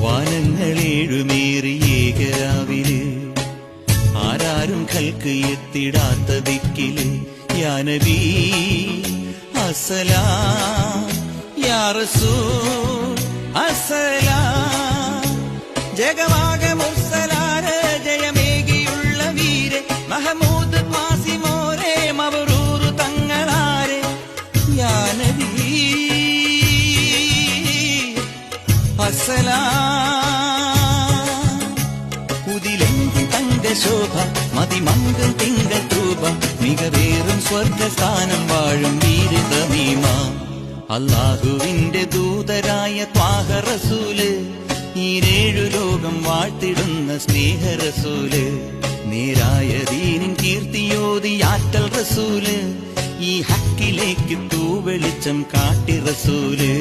വാനങ്ങളേഴുമേറിയേകരാവില് ആരാരും കൽക്ക് എത്തിടാത്ത ദിക്കില് യാ നബി അസ്സലാം യാ റസൂൽ അസ്സലാം. ജഗമാകെ മുർസലാരെ ജയമേകിയുള്ള വീരെ മഹമൂദ് ഖാസിമോരെ മബ്റൂർ തങ്ങളാരെ യാ നബി അസ്സലാം. ഉദിലെങ്കും തങ്കശോഭ മതിമങ്കും തിങ്കൾ തൂപ മികവേറും സ്വർഗസ്ഥാനം വാഴും വീരതമീമ അല്ലാഹുവിന്റെ ദൂതരായ ത്വാഹ റസൂല് ഈരേഴു ലോകം വാഴ്ത്തിടുന്ന സ്നേഹ റസൂല് നേരായ ദീനിൻ കീർത്തിയോതിയാറ്റൽ റസൂല് ഈ ഹക്കിലേക്ക് തൂവെളിച്ചം കാട്ടി റസൂല്.